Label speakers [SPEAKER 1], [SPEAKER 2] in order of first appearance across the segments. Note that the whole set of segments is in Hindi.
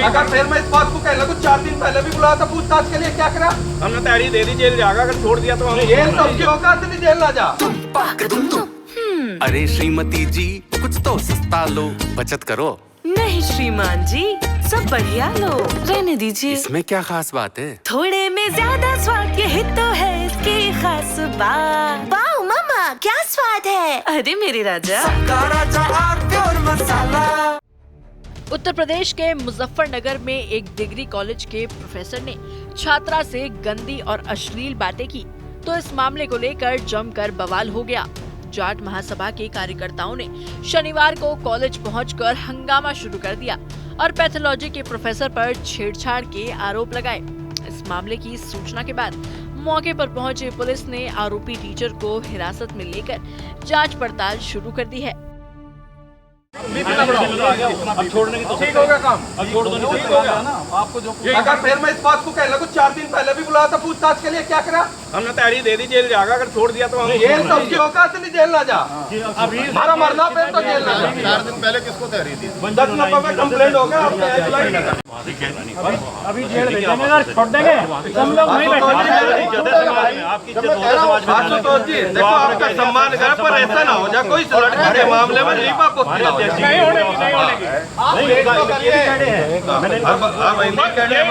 [SPEAKER 1] अगर फिर मैं इस बात को कहना तो 4 दिन पहले भी बुलाया था पूछताछ के लिए, क्या करा?
[SPEAKER 2] हमने तैयारी दे दी, जेल जाएगा, अगर छोड़ दिया तो हम
[SPEAKER 1] जेल सब की होगा, असली जेल ना जा।
[SPEAKER 3] अरे श्रीमती जी, कुछ तो सस्ता लो, बचत करो।
[SPEAKER 4] नहीं श्रीमान जी, सब बढ़िया लो, रहने दीजिए।
[SPEAKER 3] इसमें क्या खास बात है?
[SPEAKER 4] थोड़े में ज्यादा स्वाद, यही तो है इसकी खास बात। वाओ मामा, क्या स्वाद है। अरे मेरे राजा,
[SPEAKER 5] उत्तर प्रदेश के मुजफ्फरनगर में एक डिग्री कॉलेज के प्रोफेसर ने छात्रा से गंदी और अश्लील बातें की, तो इस मामले को लेकर जमकर बवाल हो गया। जाट महासभा के कार्यकर्ताओं ने शनिवार को कॉलेज पहुंचकर हंगामा शुरू कर दिया और पैथोलॉजी के प्रोफेसर पर छेड़छाड़ के आरोप लगाए। इस मामले की सूचना के बाद मौके पर पहुंची पुलिस ने आरोपी टीचर को हिरासत में लेकर जांच पड़ताल शुरू कर दी है।
[SPEAKER 2] अब छोड़ने की तो
[SPEAKER 1] ठीक होगा काम,
[SPEAKER 2] अब छोड़ दो,
[SPEAKER 1] ठीक हो गया ना आपको जो। अगर फिर मैं इस बात को कहना तो 4 दिन पहले भी बुलाया था पूछताछ के लिए, क्या करा?
[SPEAKER 2] हमने तैयारी दे दी, जेल जाएगा, अगर छोड़ दिया तो हम
[SPEAKER 1] जेल सब की होगा, असली जेल ना जा। हमारा मरना पे तो जेल ना जा।
[SPEAKER 6] 4 दिन पहले किसको तैयारी दी?
[SPEAKER 1] 10 नंबर में कंप्लेंट हो गया,
[SPEAKER 2] अभी जेल भेजेंगे, अगर छोड़ देंगे हम लोग नहीं
[SPEAKER 1] आशुतोष जी देखो, आपका सम्मान है, पर ऐसा ना हो जाए कोई लड़की के मामले में नहीं बाप
[SPEAKER 2] नहीं होने की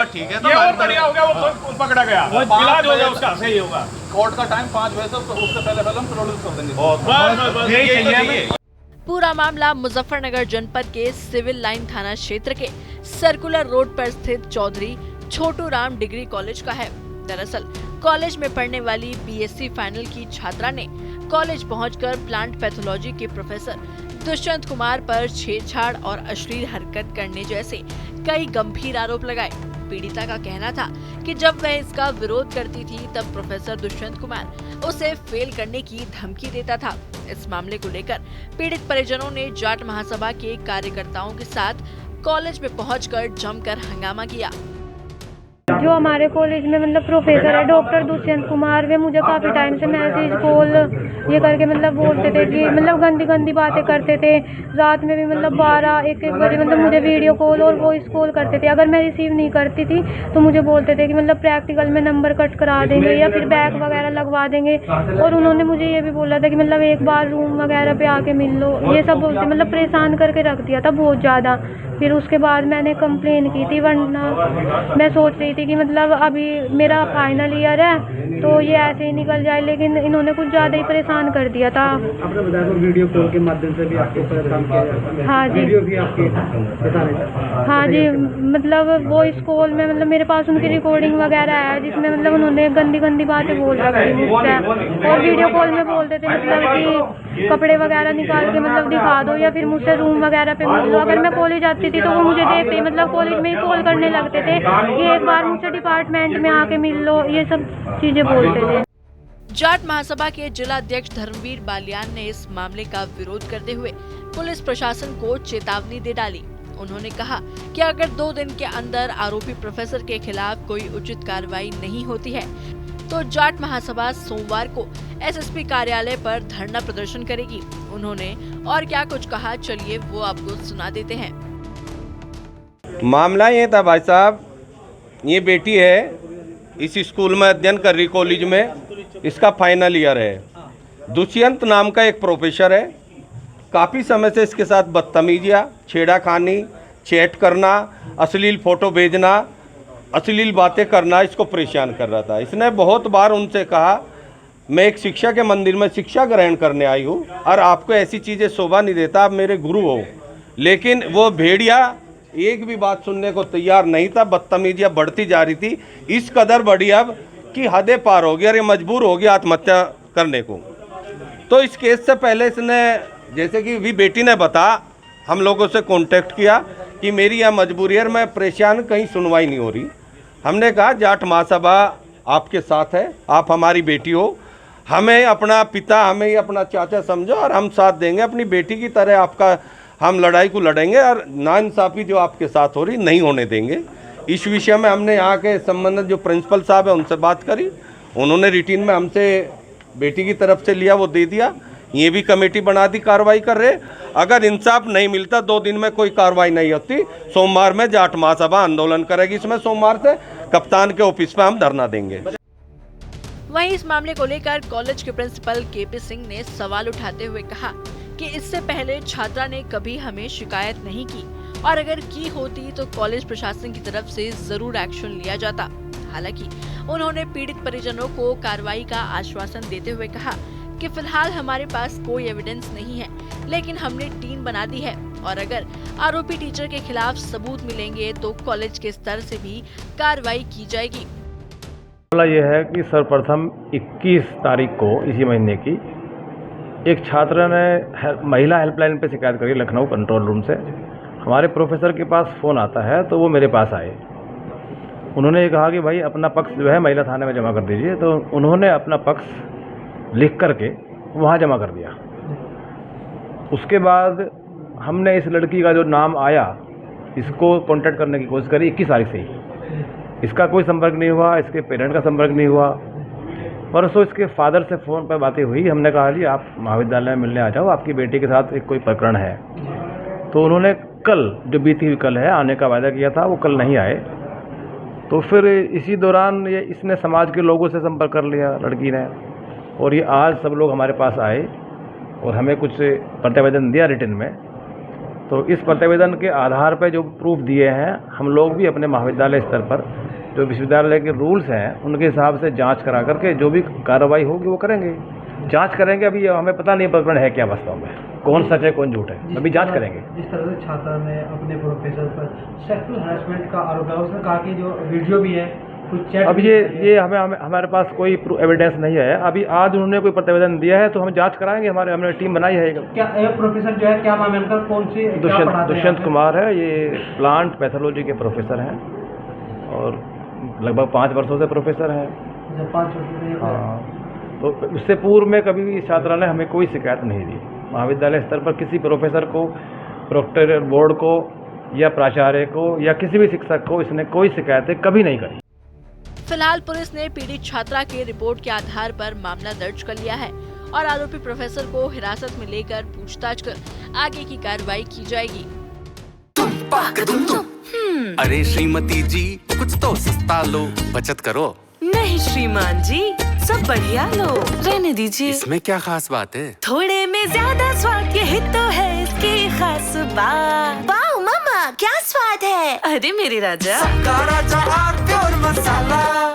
[SPEAKER 1] ठीक है,
[SPEAKER 2] ये और बढ़िया हो गया, वो पकड़ा गया, इलाज हो गया उसका, सही होगा।
[SPEAKER 6] कोर्ट का टाइम 5 बजे से, उससे पहले हम प्रोड्यूस कर देंगे।
[SPEAKER 2] यही चाहिए।
[SPEAKER 5] पूरा मामला मुजफ्फरनगर जनपद के सिविल लाइन थाना क्षेत्र के सर्कुलर रोड पर स्थित चौधरी छोटू राम डिग्री कॉलेज का है। दरअसल कॉलेज में पढ़ने वाली बीएससी फाइनल की छात्रा ने कॉलेज पहुंचकर प्लांट पैथोलॉजी के प्रोफेसर दुष्यंत कुमार पर छेड़छाड़ और अश्लील हरकत करने जैसे कई गंभीर आरोप लगाए। पीड़िता का कहना था कि जब वह इसका विरोध करती थी तब प्रोफेसर दुष्यंत कुमार उसे फेल करने की धमकी देता था। इस मामले को लेकर पीड़ित परिजनों ने जाट महासभा के कार्यकर्ताओं के साथ कॉलेज में पहुंचकर जमकर हंगामा किया।
[SPEAKER 7] जो हमारे कॉलेज में मतलब प्रोफेसर है डॉक्टर दुष्यंत कुमार, वे मुझे काफ़ी टाइम से मैसेज कॉल ये करके मतलब बोलते थे कि मतलब गंदी गंदी बातें करते थे। रात में भी मतलब 12-1 बजे मतलब मुझे वीडियो कॉल और वॉइस कॉल करते थे। अगर मैं रिसीव नहीं करती थी तो मुझे बोलते थे कि मतलब प्रैक्टिकल में नंबर कट करा देंगे या फिर बैग वगैरह लगवा देंगे। और उन्होंने मुझे ये भी बोला था कि मतलब एक बार रूम वगैरह पे आके मिल लो, ये सब बोलते मतलब परेशान करके रख दिया था बहुत ज़्यादा। फिर उसके बाद मैंने कंप्लेन की थी, वरना मैं सोच रही थी कि मतलब अभी मेरा फाइनल ईयर है तो ये ऐसे ही निकल जाए, लेकिन इन्होंने कुछ ज़्यादा ही परेशान कर दिया था।
[SPEAKER 8] आपने बताया तो वीडियो कॉल के माध्यम से भी आपको परेशान किया जाता है।
[SPEAKER 7] हाँ जी,
[SPEAKER 8] वीडियो भी आपके बता रहे।
[SPEAKER 7] हाँ जी, मतलब वॉइस कॉल में मतलब मेरे पास उनकी रिकॉर्डिंग वगैरह है जिसमें मतलब उन्होंने गंदी गंदी बातें बोल रखी मुझसे। और वीडियो कॉल में बोलते थे मतलब कि कपड़े वगैरह निकाल के मतलब दिखा दो या फिर मुझसे रूम वगैरह पे मिल लो। अगर मैं कॉलेज आती थी तो वो मुझे देखते ही मतलब कॉलेज में ही कॉल करने लगते थे कि एक बार मुझसे डिपार्टमेंट में आके मिल लो, ये सब चीज़ें बोलते थे।
[SPEAKER 5] जाट महासभा के जिला अध्यक्ष धर्मवीर बालियान ने इस मामले का विरोध करते हुए पुलिस प्रशासन को चेतावनी दे डाली। उन्होंने कहा कि अगर 2 दिन के अंदर आरोपी प्रोफेसर के खिलाफ कोई उचित कार्रवाई नहीं होती है तो जाट महासभा सोमवार को एसएसपी कार्यालय पर धरना प्रदर्शन करेगी। उन्होंने और क्या कुछ कहा, चलिए वो आपको सुना देते हैं।
[SPEAKER 1] मामला ये था भाई साहब, ये बेटी है इस स्कूल में अध्ययन कर रही, कॉलेज में इसका फाइनल ईयर है। दुष्यंत नाम का एक प्रोफेसर है, काफ़ी समय से इसके साथ बदतमीजियाँ, छेड़ाखानी, चैट करना, अश्लील फ़ोटो भेजना, अश्लील बातें करना इसको परेशान कर रहा था। इसने बहुत बार उनसे कहा मैं एक शिक्षा के मंदिर में शिक्षा ग्रहण करने आई हूँ और आपको ऐसी चीज़ें शोभा नहीं देता, आप मेरे गुरु हो। लेकिन वो भेड़िया एक भी बात सुनने को तैयार नहीं था, बदतमीजियाँ बढ़ती जा रही थी। इस कदर बढ़ी अब कि हदें पार हो गई और ये मजबूर हो गया आत्महत्या करने को। तो इस केस से पहले इसने, जैसे कि भी बेटी ने बता, हम लोगों से कांटेक्ट किया कि मेरी यह मजबूरी है, मैं परेशान, कहीं सुनवाई नहीं हो रही। हमने कहा जाट महासभा आपके साथ है, आप हमारी बेटी हो, हमें अपना पिता, हमें ही अपना चाचा समझो और हम साथ देंगे, अपनी बेटी की तरह आपका हम लड़ाई को लड़ेंगे और नाइंसाफ़ी जो आपके साथ हो रही नहीं होने देंगे। इस विषय में हमने यहाँ के संबंधित जो प्रिंसिपल साहब है उनसे बात करी, उन्होंने रूटीन में हमसे बेटी की तरफ से लिया, वो दे दिया। ये भी कमेटी बना दी, कार्रवाई कर रहे। अगर इंसाफ नहीं मिलता 2 दिन में कोई कार्रवाई नहीं होती, सोमवार में जाट महासभा आंदोलन करेगी। इसमें सोमवार से कप्तान के ऑफिस पे हम धरना देंगे।
[SPEAKER 5] वहीं इस मामले को लेकर कॉलेज के प्रिंसिपल केपी सिंह ने सवाल उठाते हुए कहा कि इससे पहले छात्रा ने कभी हमें शिकायत नहीं की और अगर की होती तो कॉलेज प्रशासन की तरफ से जरूर एक्शन लिया जाता। हालांकि उन्होंने पीड़ित परिजनों को कार्रवाई का आश्वासन देते हुए कहा कि फिलहाल हमारे पास कोई एविडेंस नहीं है, लेकिन हमने टीम बना दी है और अगर आरोपी टीचर के खिलाफ सबूत मिलेंगे तो कॉलेज के स्तर से भी कार्रवाई की जाएगी।
[SPEAKER 9] मामला ये है कि सर्वप्रथम 21 तारीख को इसी महीने की एक छात्र ने महिला हेल्पलाइन पे शिकायत करी लखनऊ कंट्रोल रूम से। हमारे प्रोफेसर के पास फ़ोन आता है तो वो मेरे पास आए। उन्होंने ये कहा कि भाई अपना पक्ष जो है महिला थाने में जमा कर दीजिए। तो उन्होंने अपना पक्ष लिख करके वहाँ जमा कर दिया। उसके बाद हमने इस लड़की का जो नाम आया, इसको कांटेक्ट करने की कोशिश करी 21 तारीख से ही। इसका कोई संपर्क नहीं हुआ, इसके पेरेंट का संपर्क नहीं हुआ। परसों इसके फादर से फ़ोन पर बातें हुई। हमने कहा जी आप महाविद्यालय में मिलने आ जाओ, आपकी बेटी के साथ एक कोई प्रकरण है। तो उन्होंने कल, जो बीती हुई कल है, आने का वादा किया था, वो कल नहीं आए। तो फिर इसी दौरान ये इसने समाज के लोगों से संपर्क कर लिया लड़की ने, और ये आज सब लोग हमारे पास आए और हमें कुछ प्रतिवेदन दिया रिटन में। तो इस प्रतिवेदन के आधार पर जो प्रूफ दिए हैं, हम लोग भी अपने महाविद्यालय स्तर पर जो विश्वविद्यालय के रूल्स हैं उनके हिसाब से जांच करा करके जो भी कार्रवाई होगी वो करेंगे, जांच करेंगे। अभी हमें पता नहीं प्रकरण है क्या वास्तव में, कौन सच है कौन झूठ है, अभी जांच करेंगे।
[SPEAKER 8] जिस तरह से छात्रा ने अपने प्रोफेसर पर सेक्सुअल हैरेसमेंट का आरोप लगाया, उसने कहा कि जो वीडियो भी है, कुछ चैट।
[SPEAKER 9] अब ये हमारे पास कोई एविडेंस नहीं है। अभी आज उन्होंने कोई प्रतिवेदन दिया है तो हम जांच कराएंगे। हमने टीम बनाई है।
[SPEAKER 8] क्या प्रोफेसर जो है, क्या नाम है उनका, कौन सी?
[SPEAKER 9] दुष्यंत कुमार है। ये प्लांट पैथोलॉजी के प्रोफेसर हैं और लगभग 5 वर्षों से प्रोफेसर हैं।
[SPEAKER 8] 5 वर्षों से।
[SPEAKER 9] हाँ, तो उससे पूर्व में कभी भी छात्रा ने हमें कोई शिकायत नहीं दी। महाविद्यालय स्तर पर किसी प्रोफेसर को, प्रोक्टर बोर्ड को या प्राचार्य को या किसी भी शिक्षक को इसने कोई शिकायतें कभी नहीं करी।
[SPEAKER 5] फिलहाल पुलिस ने पीड़ित छात्रा के रिपोर्ट के आधार पर मामला दर्ज कर लिया है और आरोपी प्रोफेसर को हिरासत में लेकर पूछताछ कर आगे की कार्रवाई की जाएगी।
[SPEAKER 3] अरे श्रीमती जी कुछ तो सस्ता लो, बचत करो।
[SPEAKER 4] नहीं श्रीमान जी, सब बढ़िया लो, रहने दीजिए।
[SPEAKER 3] इसमें क्या खास बात है?
[SPEAKER 4] थोड़े में ज्यादा स्वाद, यही तो है इसकी खास बात। वाओ मामा क्या स्वाद है, अरे मेरे राजा।
[SPEAKER 3] राजा मसाला।